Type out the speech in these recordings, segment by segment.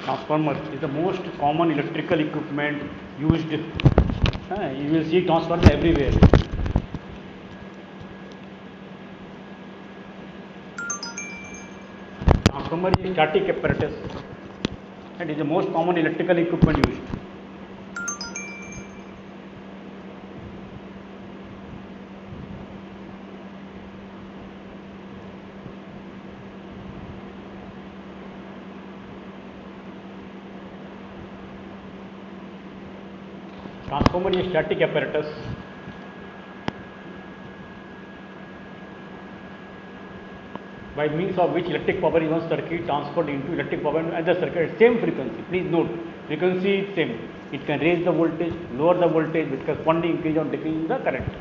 Transformer is the most common electrical equipment used. You will see transformer everywhere. Transformer is a static apparatus and is the most common electrical equipment used. Transformer is a static apparatus by means of which electric power is one circuit transferred into electric power in another circuit at same frequency. Please note, frequency is same. It can raise the voltage, lower the voltage with corresponding increase or decrease in the current.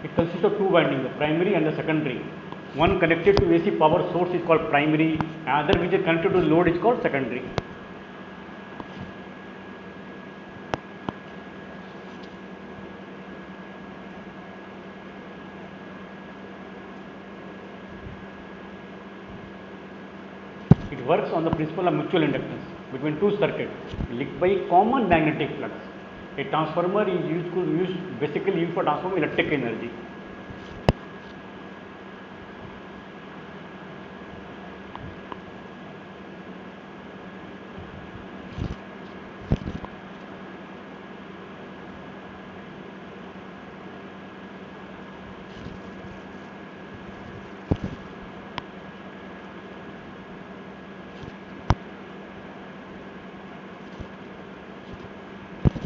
It consists of two windings, the primary and the secondary. One connected to AC power source is called primary, another which is connected to load is called secondary. It works on the principle of mutual inductance between two circuits linked by common magnetic flux. A transformer is basically used for transforming electric energy.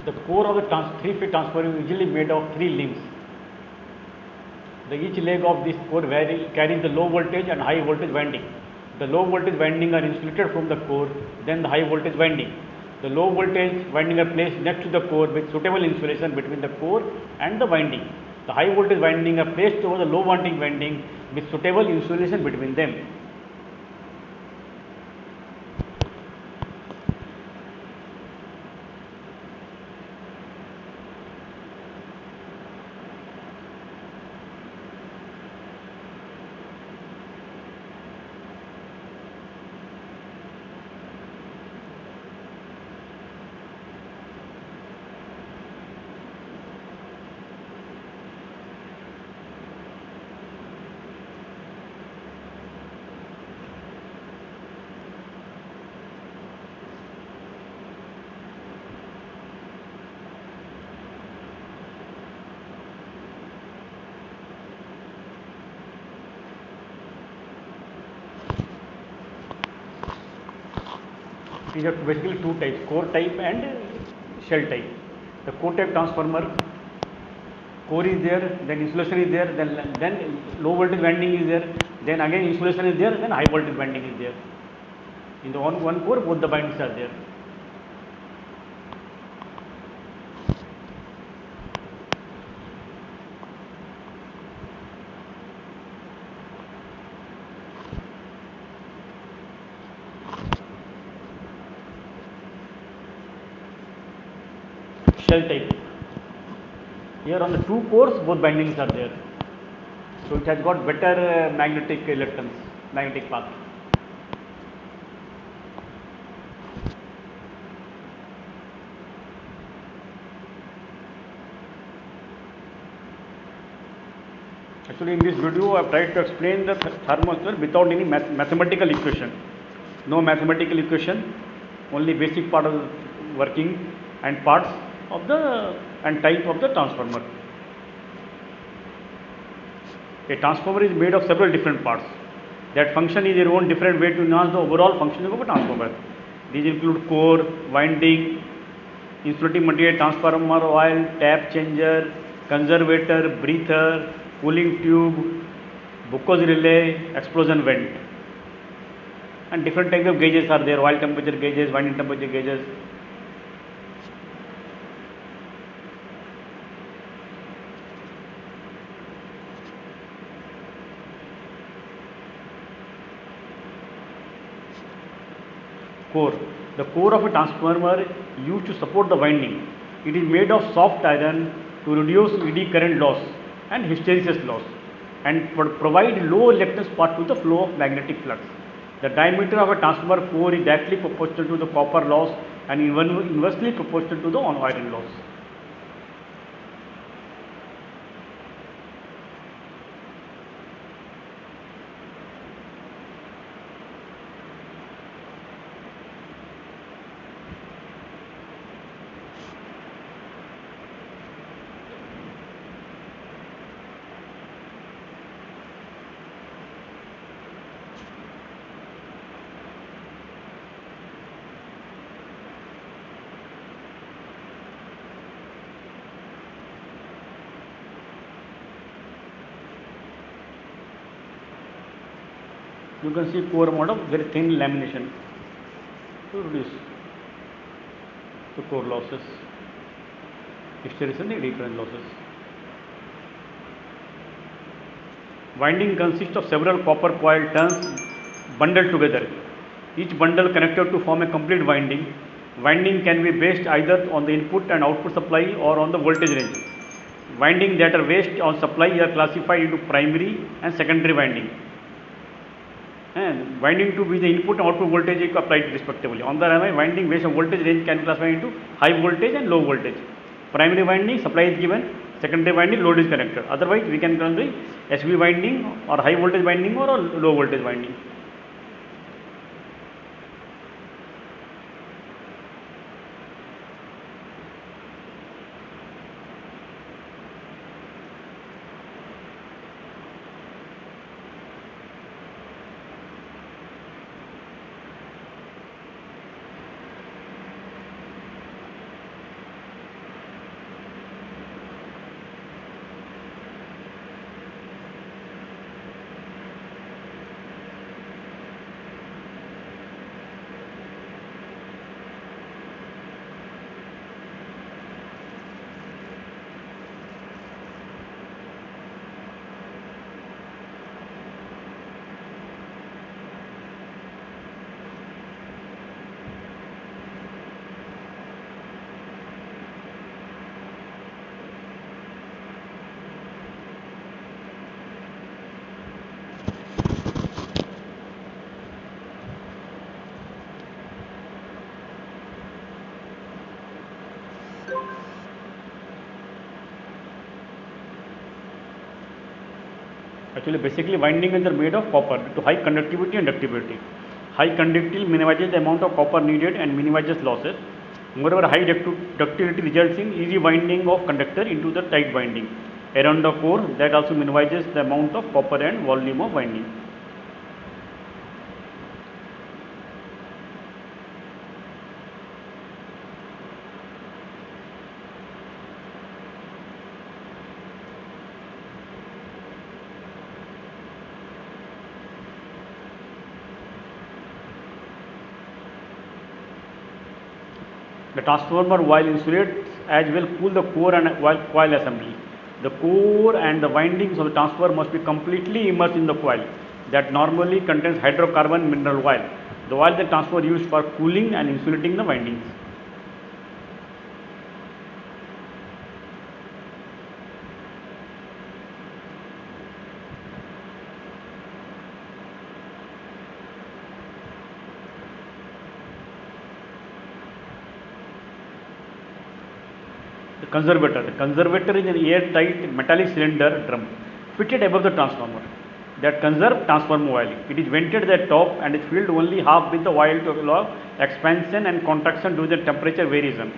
The core of the three-phase transformer is usually made of three limbs. Each leg of this core carries the low voltage and high voltage winding. The low voltage winding are insulated from the core, then the high voltage winding. The low voltage winding are placed next to the core with suitable insulation between the core and the winding. The high voltage winding are placed over the low voltage winding with suitable insulation between them. These are basically two types, core type and shell type. The core type transformer, core is there, then insulation is there, then low voltage winding is there, then again insulation is there, then high voltage winding is there. In the one core, both the windings are there. Shell type. Here on the two cores, both bindings are there. So it has got better magnetic reluctance, magnetic path. Actually, in this video, I have tried to explain the thermostat without any mathematical equation. No mathematical equation, only basic part of working and parts of the and type of the transformer. A transformer is made of several different parts that function in their own different way to enhance the overall functioning of a transformer. These include core, winding, insulating material, transformer oil, tap changer, conservator, breather, cooling tube, Bucco's relay, explosion vent. And different types of gauges are there, oil temperature gauges, winding temperature gauges. Core. The core of a transformer used to support the winding. It is made of soft iron to reduce eddy current loss and hysteresis loss and provide low reluctance path to the flow of magnetic flux. The diameter of a transformer core is directly proportional to the copper loss and inversely proportional to the iron loss. You can see core mode of very thin lamination to reduce the core losses, hysteresis and eddy current losses. Winding consists of several copper coil turns bundled together, each bundle connected to form a complete winding. Winding can be based either on the input and output supply or on the voltage range. Winding that are based on supply are classified into primary and secondary winding. And winding to be the input and output voltage is applied respectively. On the other hand, winding based on voltage range can be classified into high voltage and low voltage. Primary winding supply is given, secondary winding load is connected. Otherwise, we can call the SV winding or high voltage winding or a low voltage winding. Actually, basically windings are made of copper to high conductivity and ductility. High conductivity minimizes the amount of copper needed and minimizes losses. Moreover, high ductility results in easy winding of conductor into the tight winding around the core. That also minimizes the amount of copper and volume of winding. The transformer while insulates as well cool the core and coil assembly. The core and the windings of the transformer must be completely immersed in the coil that normally contains hydrocarbon mineral oil. The oil the transformer used for cooling and insulating the windings. The conservator. The conservator is an airtight metallic cylinder drum fitted above the transformer that conserves transformer oil. It is vented at the top and is filled only half with the oil to allow expansion and contraction due to the temperature variation.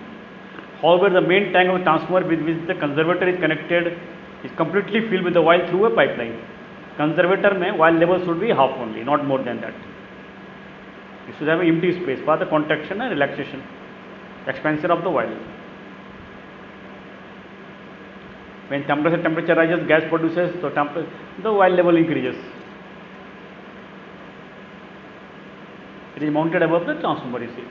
However, the main tank of the transformer with which the conservator is connected is completely filled with the oil through a pipeline. Conservator mein oil level should be half only, not more than that. It should have an empty space for the contraction and relaxation, expansion of the oil. When temperature rises, gas produces, so the oil level increases. It is mounted above the transformer, you see.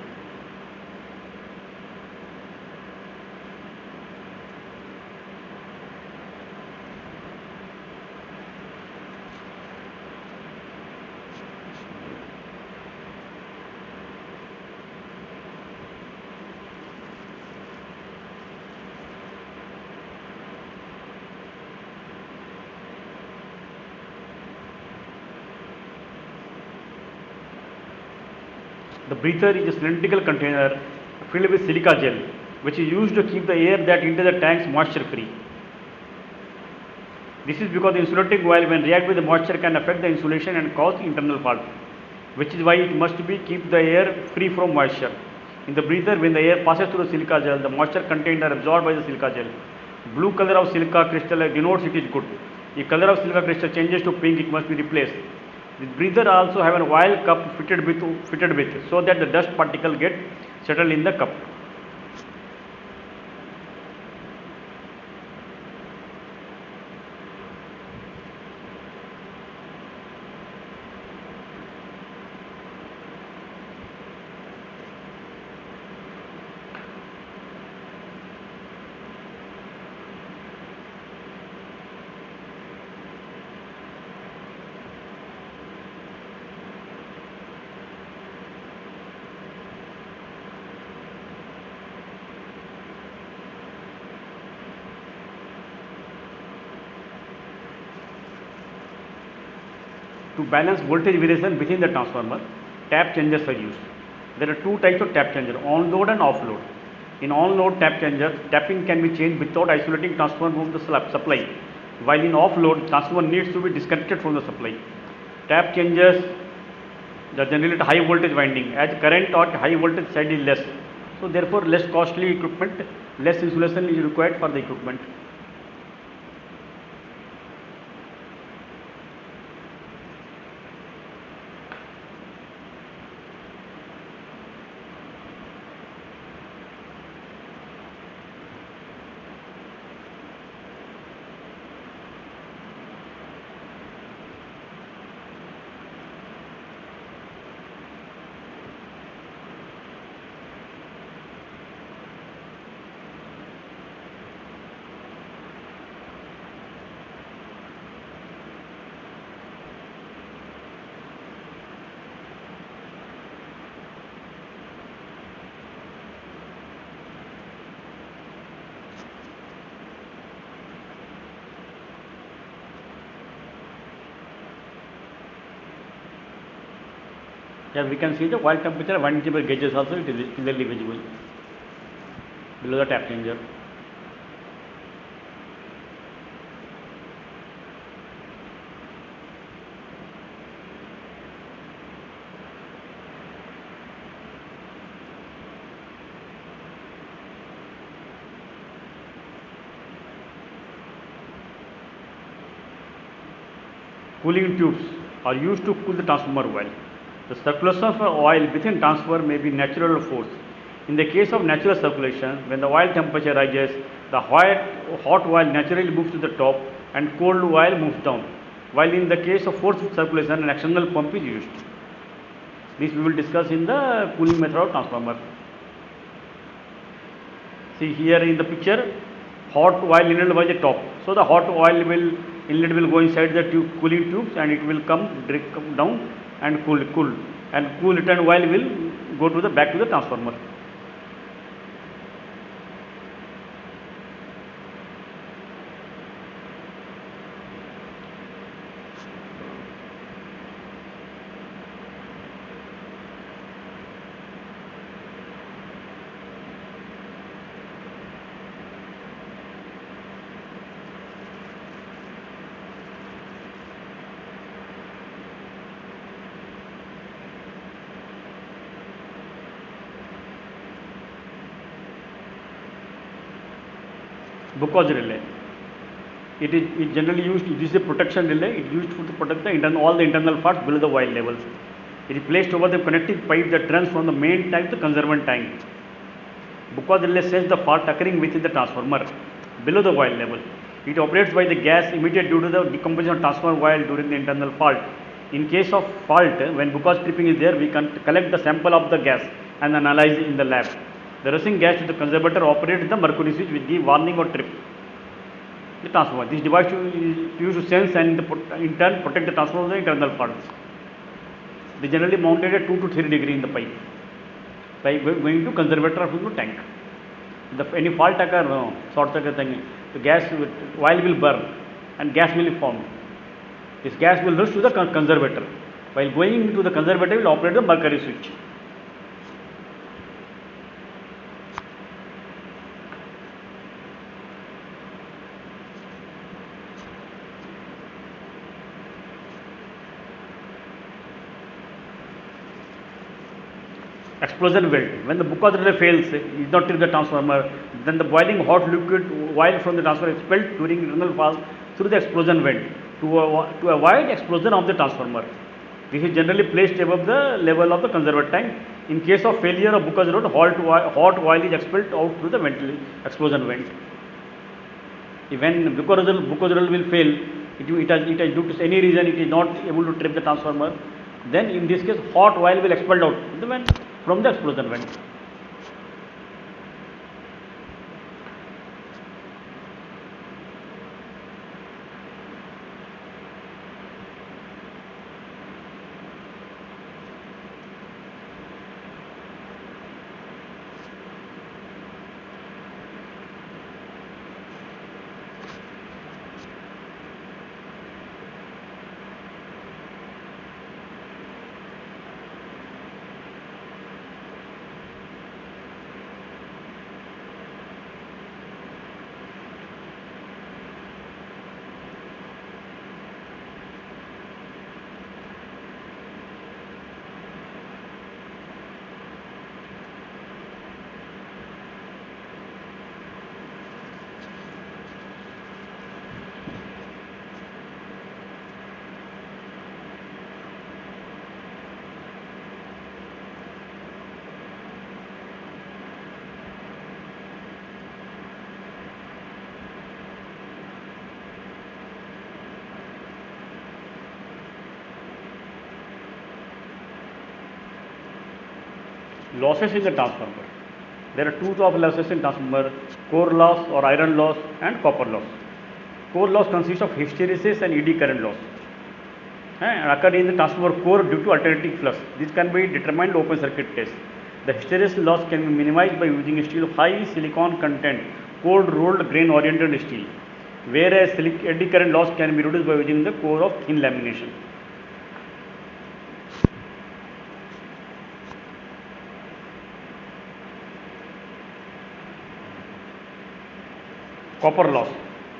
The breather is a cylindrical container filled with silica gel, which is used to keep the air that enters the tanks moisture free. This is because the insulating oil, when react with the moisture, can affect the insulation and cause internal fault, which is why it must be keep the air free from moisture. In the breather, when the air passes through the silica gel, the moisture contained are absorbed by the silica gel. Blue color of silica crystal denotes it is good. If color of silica crystal changes to pink, it must be replaced. The breather also have an oil cup fitted with so that the dust particle get settled in the cup. To balance voltage variation within the transformer, tap changers are used. There are two types of tap changer, on load and off load. In on load tap changers, tapping can be changed without isolating transformer from the supply, while in off load, transformer needs to be disconnected from the supply. Tap changers are generally at high voltage winding, as current or high voltage side is less, so therefore less costly equipment, less insulation is required for the equipment. Here we can see the oil temperature and winding chamber gauges also, it is clearly visible below the tap changer. Cooling tubes are used to cool the transformer oil. The circulation of oil within transformer may be natural or forced. In the case of natural circulation, when the oil temperature rises, the hot oil naturally moves to the top and cold oil moves down. While in the case of forced circulation, an external pump is used. This we will discuss in the cooling method of transformer. See here in the picture, hot oil inlet was the top. So the hot oil inlet will go inside the cooling tubes and it will come down and cool return oil will go to the back to the transformer. Buchoz relay. It is generally used. This is a protection relay. It is used to protect all the internal parts below the oil levels. It is placed over the connecting pipe that runs from the main tank to the conservant tank. Buchoz relay senses the fault occurring within the transformer below the oil level. It operates by the gas emitted due to the decomposition of transformer oil during the internal fault. In case of fault, when Buccal tripping is there, we can collect the sample of the gas and analyze in the lab. The rushing gas to the conservator operates the mercury switch with the warning or trip. The transformer. This device is used to sense and in turn protect the transformer from the internal faults. They generally mounted at 2 to 3 degree in the pipe by going to conservator of the tank. If any fault occur, short circuit thing, the gas oil will burn and gas will form. This gas will rush to the conservator. While going into the conservator, will operate the mercury switch. Explosion weld. When the Buccal relay fails, is not trip the transformer, then the boiling hot liquid oil from the transformer is expelled during internal pass through the explosion vent to avoid explosion of the transformer. This is generally placed above the level of the conservator tank. In case of failure of Buccal rod, hot oil is expelled out through the explosion vent. When Buccal rod will fail, it has due to any reason it is not able to trip the transformer, then in this case hot oil will expelled out from the explosion vent. Losses in the transformer. There are two types of losses in transformer: core loss or iron loss and copper loss. Core loss consists of hysteresis and eddy current loss occur in the transformer core due to alternating flux. This can be determined open circuit test. The hysteresis loss can be minimized by using steel of high silicon content, cold rolled grain oriented steel, whereas eddy current loss can be reduced by using the core of thin lamination. Copper loss.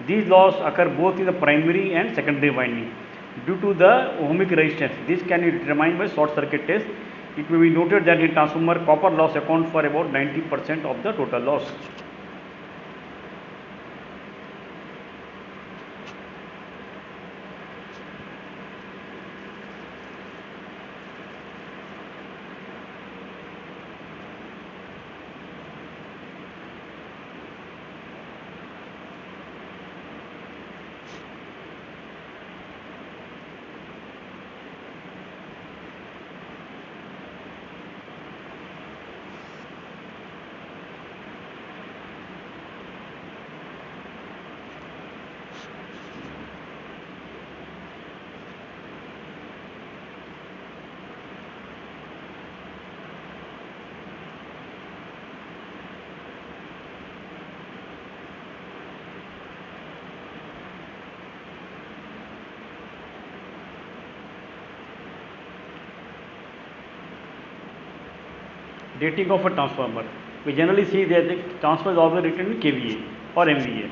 These losses occur both in the primary and secondary winding. Due to the ohmic resistance, this can be determined by short circuit test. It may be noted that in transformer, copper loss accounts for about 90% of the total loss. Rating of a transformer. We generally see that the transformer is always written in kVA or MVA,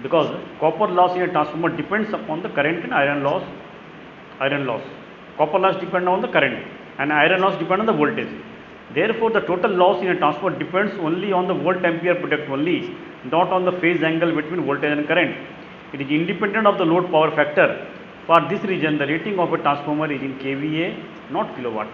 because copper loss in a transformer depends upon the current and iron loss. Copper loss depends on the current and iron loss depends on the voltage. Therefore, the total loss in a transformer depends only on the volt ampere product only, not on the phase angle between voltage and current. It is independent of the load power factor. For this reason, the rating of a transformer is in kVA, not kilowatt.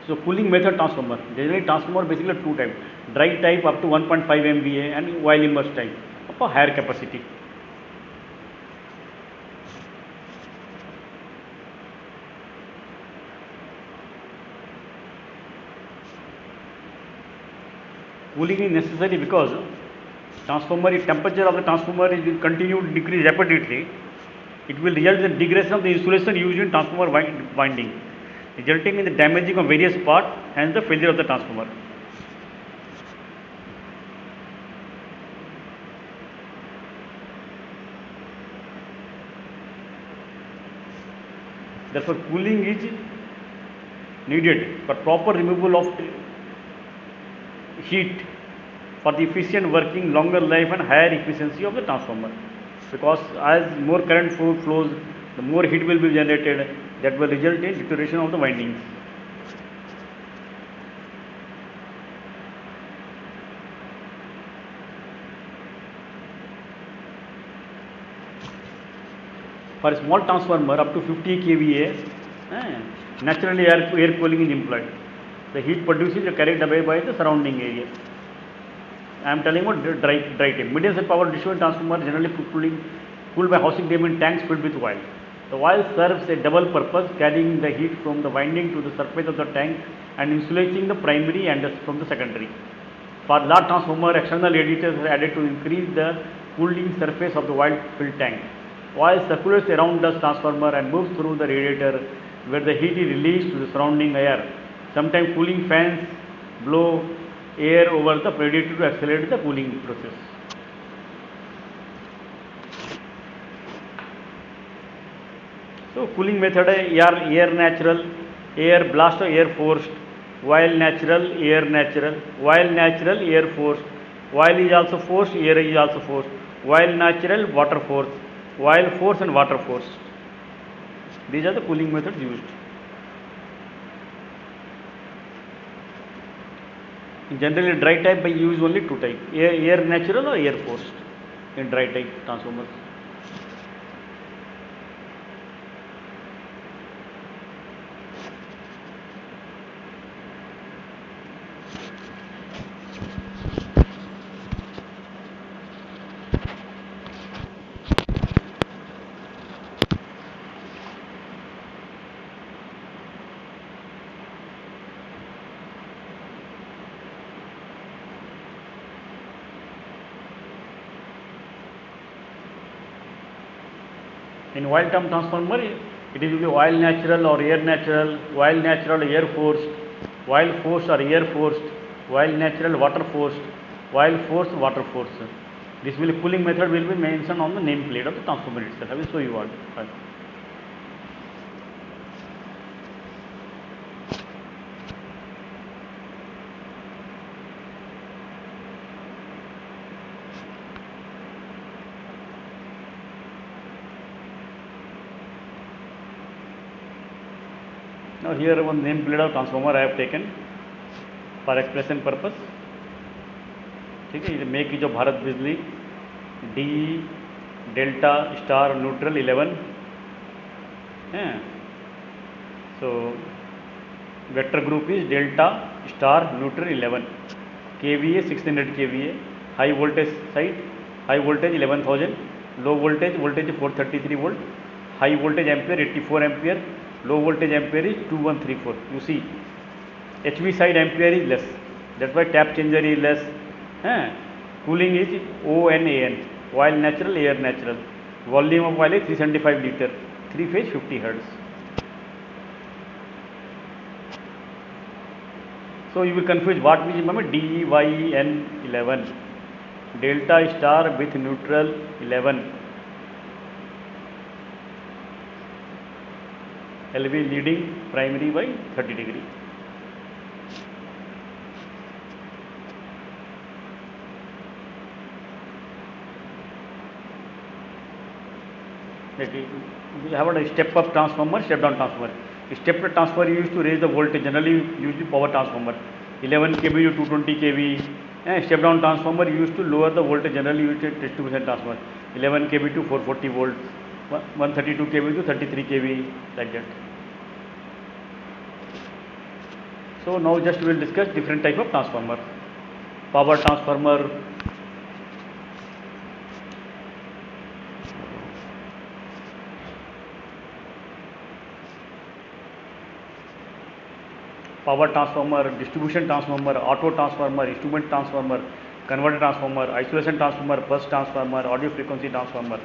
So cooling method transformer. Generally transformer basically two types: dry type up to 1.5 MVA and oil immersed type of a higher capacity. Cooling is necessary because transformer, if temperature of the transformer is will continue to decrease rapidly, it will result in degradation of the insulation used in transformer winding, resulting in the damaging of various parts, hence the failure of the transformer. Therefore, cooling is needed for proper removal of heat for the efficient working, longer life and higher efficiency of the transformer, because as more current flows, the more heat will be generated, that will result in deterioration of the windings. For a small transformer up to 50 kVA, naturally air cooling is employed. The heat produced is carried away by the surrounding area. I am telling about dry type. Medium set power distribution transformer generally cooled by housing them in tanks filled with oil. The oil serves a double purpose, carrying the heat from the winding to the surface of the tank and insulating the primary and from the secondary. For large transformer, external radiators are added to increase the cooling surface of the oil filled tank. Oil circulates around the transformer and moves through the radiator, where the heat is released to the surrounding air. Sometimes cooling fans blow air over the radiator to accelerate the cooling process. So cooling method है air natural, air blast or air forced, while natural, air natural, while natural, air forced, while is also forced, air is also forced, while natural, water force, while force and water force. These are the cooling methods used. In generally dry type I use only two type, air natural or air forced in dry type transformers. In oil term transformer, it is oil natural or air natural, oil natural air forced, oil forced or air forced, oil natural water forced, oil forced water forced. This will cooling method will be mentioned on the nameplate of the transformer itself. I will show you what. Now here one nameplate of transformer I have taken for expression purpose. ठीक है, ये make जो भारत बिजली D delta star neutral 11 है. So vector group is delta star neutral 11, kVA 600 kVA, high voltage side, high voltage 11,000, low voltage 433 volt, high voltage ampere 84 ampere, low voltage ampere is 2134. You see HV side ampere is less, that's why tap changer is less. Cooling is ONAN, oil natural, air natural. Volume of oil is 375 liter, 3 phase 50 hertz. So you will confuse what we remember DEYN 11, delta star with neutral 11, LV leading primary by 30 degree. We have a step up transformer, step down transformer. Step up transformer used to raise the voltage, generally used the power transformer 11 kV to 220 kV. Step down transformer used to lower the voltage, generally used to distribution transformer 11 kV to 440 volts, 132 kV to 33 kV, like that. So now just we will discuss different type of transformer. Power transformer, distribution transformer, auto transformer, instrument transformer, converter transformer, isolation transformer, bus transformer, audio frequency transformer.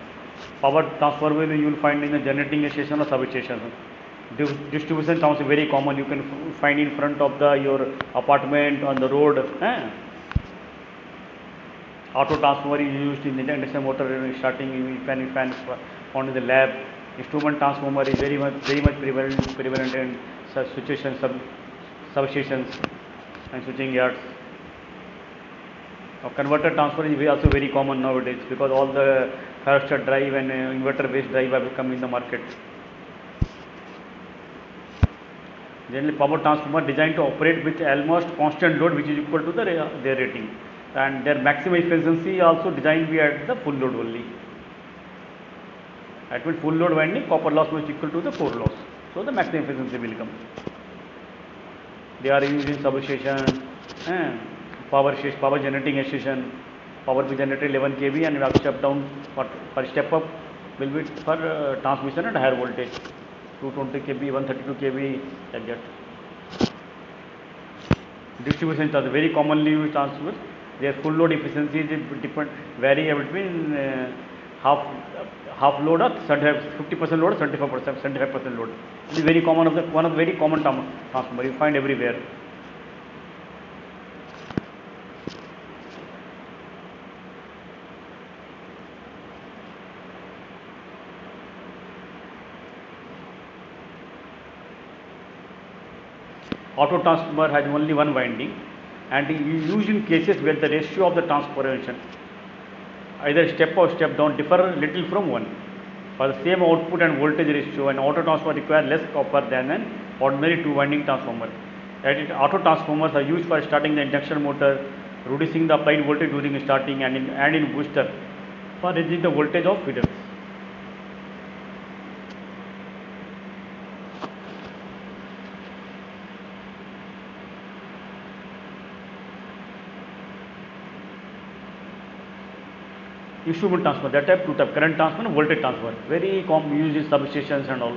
Power transformer you will find in the generating station or substation. Distribution transformer is very common. You can find in front of your apartment, on the road. Auto transformer is used in the induction motor starting fan found in the lab. Instrument transformer is very much prevalent in situations, substations and switching yards. Now, converter transformer is also very common nowadays because all the thyristor drive and inverter based drive have come in the market. Generally, power transformer designed to operate with almost constant load which is equal to their rating, and their maximum efficiency also designed to be at the full load only. At full load winding, copper loss was equal to the core loss, so the maximum efficiency will come. They are used in substation, power generating station. Power be generated 11 kV and we have step down for step up will be for transmission at higher voltage, 220 kV, 132 kV, like that. Distribution is very commonly used transformers. Their full load efficiency is vary between half load or 50% load, 75% load. It is very common one of the very common transformer you find everywhere. Auto transformer has only one winding and is used in cases where the ratio of the transformation, either step or step down, differ little from one. For the same output and voltage ratio, an auto transformer requires less copper than an ordinary two-winding transformer. Auto transformers are used for starting the induction motor, reducing the applied voltage during starting, and in booster for raising the voltage of feeders. Instrument transformer, that type, two type, current transformer and voltage transformer, very common used in substations and all,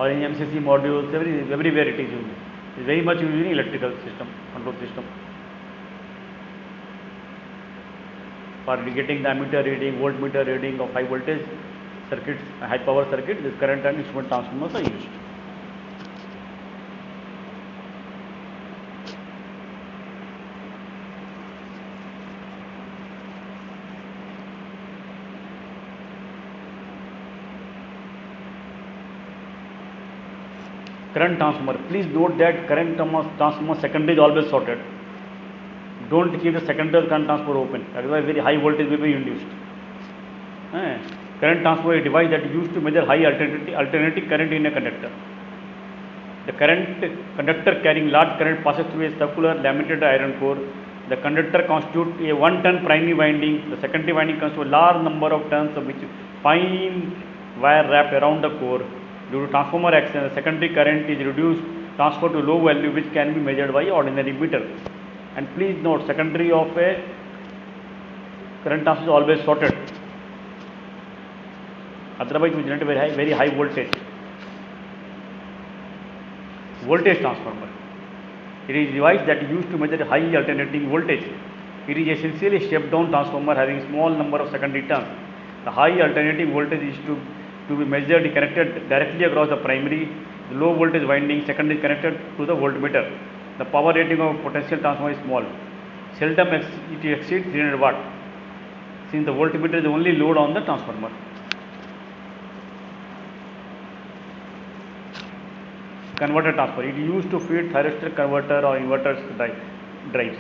or in MCC modules, everywhere it is used. It is very much used in electrical system, control system. For getting the ammeter reading, voltmeter reading of high voltage circuits, high power circuit, this current and instrument transformers are used. Current transformer, please note that current transformer secondary is always shorted. Don't keep the secondary current transformer open, otherwise very high voltage will be induced. Current transformer is a device that is used to measure high alternating current in a conductor. The conductor carrying large current passes through a circular laminated iron core. The conductor constitutes a 1-ton primary winding. The secondary winding constitutes a large number of turns of which fine wire wrapped around the core. Due to transformer action, the secondary current is reduced, transferred to low value which can be measured by ordinary meter. And please note, secondary of a current transformer is always shorted. Otherwise, we generate very high voltage. Voltage transformer. It is a device that is used to measure high alternating voltage. It is essentially a step-down transformer having small number of secondary turns. The high alternating voltage is to be measured connected directly across the primary. The low voltage winding secondary is connected to the voltmeter. The power rating of potential transformer is small. Seldom it exceeds 300 watt, since the voltmeter is the only load on the transformer. Converter transformer, it is used to feed thyristor converter or inverter drives,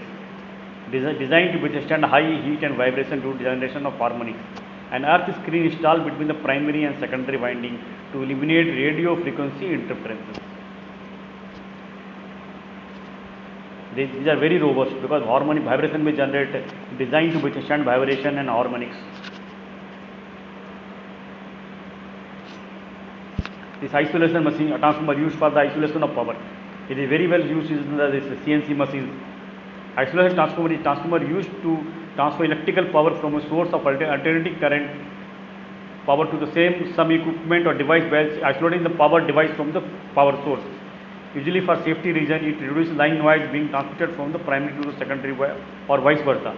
designed to withstand high heat and vibration due to generation of harmonics. An earth screen installed between the primary and secondary winding to eliminate radio frequency interferences. These are very robust because harmonic vibration may generate, designed to withstand vibration and harmonics. This isolation machine transformer used for the isolation of power. It is very well used in the CNC machines. Isolation transformer is transformer used to transfer electrical power from a source of alternating current power to the some equipment or device by isolating the power device from the power source. Usually for safety reason, it reduces line noise being transmitted from the primary to the secondary or vice versa.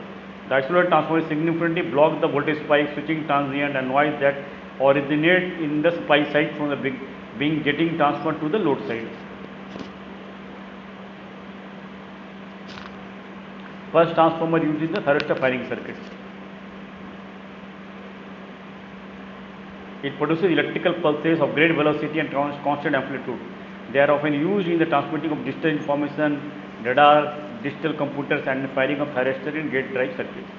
The isolated transformer significantly blocks the voltage spike, switching transient and noise that originate in the supply side from the being getting transferred to the load side. First transformer used in the thyristor firing circuits. It produces electrical pulses of great velocity and constant amplitude. They are often used in the transmitting of digital information, radar, digital computers, and firing of thyristor in gate drive circuits.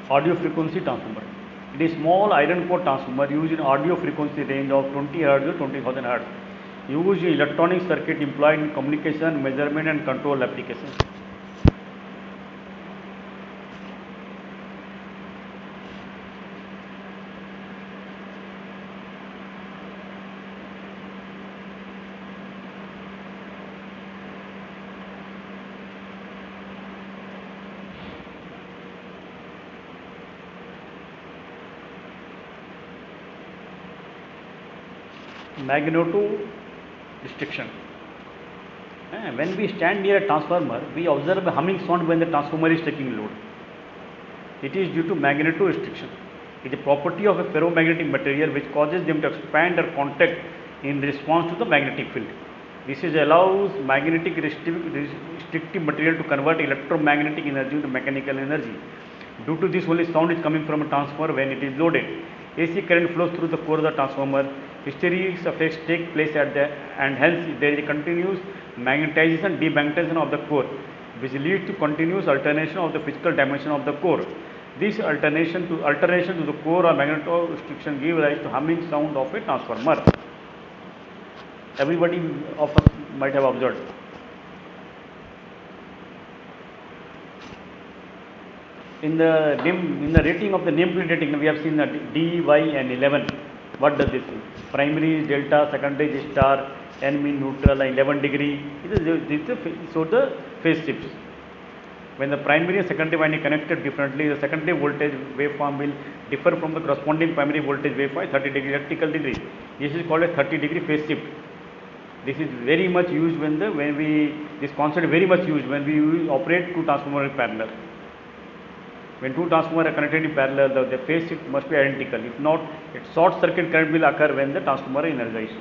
Audio frequency transformer. It is small iron core transformer used in audio frequency range of 20 Hz to 20,000 Hz. Used in electronic circuit employed in communication, measurement and control applications. Magneto restriction. When we stand near a transformer, we observe a humming sound when the transformer is taking load. It is due to magneto restriction. It is a property of a ferromagnetic material which causes them to expand or contract in response to the magnetic field. This allows magnetic restrictive material to convert electromagnetic energy into mechanical energy. Due to this, only sound is coming from a transformer when it is loaded. AC current flows through the core of the transformer. Hysteresis effects take place and hence there is a continuous magnetization demagnetization of the core, which leads to continuous alternation of the physical dimension of the core. This alternation to the core or magneto restriction gives rise to humming sound of a transformer. Everybody of us might have observed. In the rating of the nameplate rating, we have seen that D, Y and 11. What does this mean? Primary is delta, secondary is star, N mean neutral, 11 degree. This shows the phase shifts. When the primary and secondary winding connected differently, the secondary voltage waveform will differ from the corresponding primary voltage waveform 30 degree electrical degree. This is called a 30 degree phase shift. This is very much used this concept is very much used when we operate two transformers in parallel. When two transformers are connected in parallel, the phase shift must be identical. If not, a short circuit current will occur when the transformer is energized.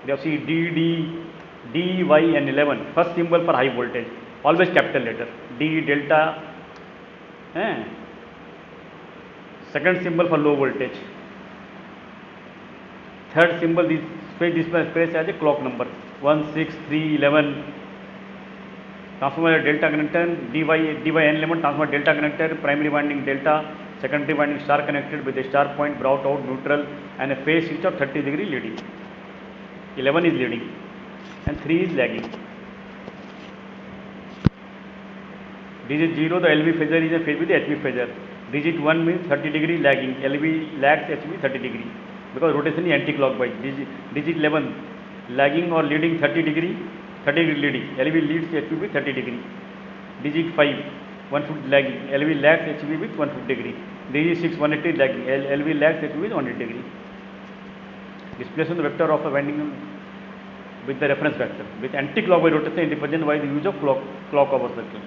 You see D, Y and 11. First symbol for high voltage, always capital letter. D, delta. Second symbol for low voltage. Third symbol, this phase displays as a clock number. 1, 6, 3, 11. Transformer delta connected, DY and 11 transformer delta connected, primary winding delta, secondary winding star connected with a star point brought out neutral and a phase shift of 30 degree leading. 11 is leading and 3 is lagging. Digit 0, the LV phasor is a phase with the HV phasor. Digit 1 means 30 degree lagging, LV lags HV 30 degree because rotation is anti-clockwise. Digit 11 lagging or leading 30 degree leading, LV leads HV with 30 degree. Digit 5, 150 lagging, LV lags HV with 150 degree. Digit 6, 180 lagging, LV lags HV with 180 degree. Displacement vector of a winding with the reference vector with anti-clockwise rotation independent by the use of clock over circle.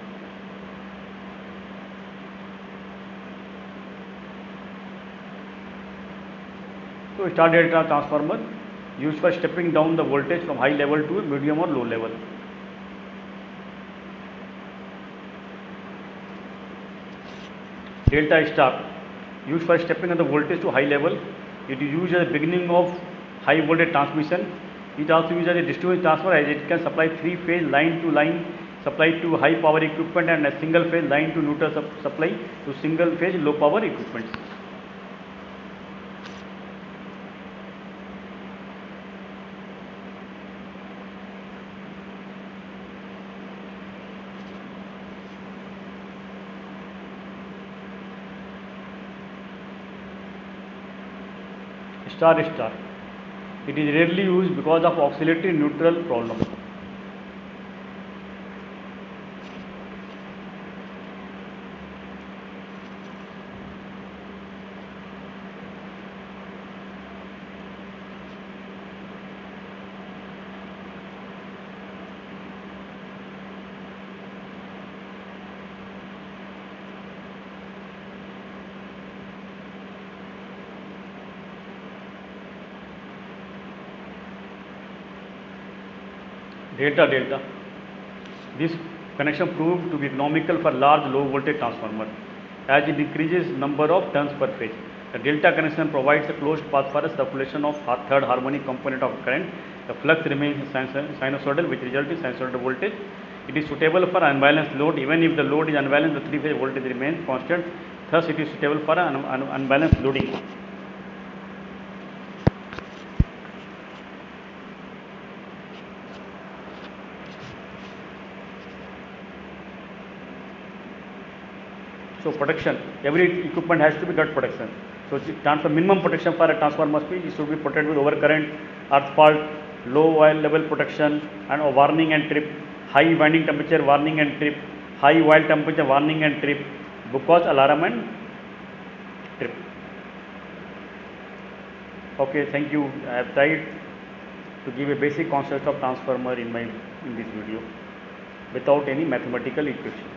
So star delta transformer used for stepping down the voltage from high level to a medium or low level. Delta star used for stepping up the voltage to high level. It is used as the beginning of high voltage transmission. It also used as a distribution transformer as it can supply 3-phase line to line supply to high power equipment and a single phase line to neutral supply to single phase low power equipment. star star. It is rarely used because of oscillatory neutral problem. Delta delta. This connection proved to be economical for large low voltage transformer as it increases number of turns per phase. The delta connection provides a closed path for a circulation of third harmonic component of current. The flux remains sinusoidal, which results in sinusoidal voltage. It is suitable for unbalanced load. Even if the load is unbalanced, the three-phase voltage remains constant. Thus, it is suitable for unbalanced loading. So protection, every equipment has to be got protection. So transfer minimum protection for a transformer must be, it should be protected with overcurrent, earth fault, low oil level protection, and a warning and trip, high winding temperature warning and trip, high oil temperature warning and trip, because alarm and trip. Okay, thank you. I have tried to give a basic concept of transformer in this video without any mathematical equation.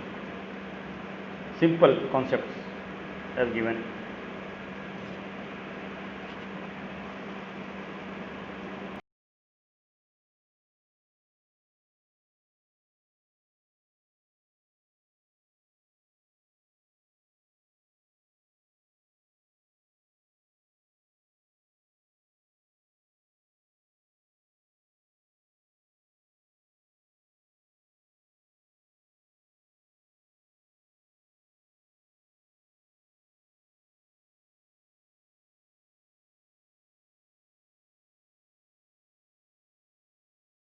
Simple concepts I have given.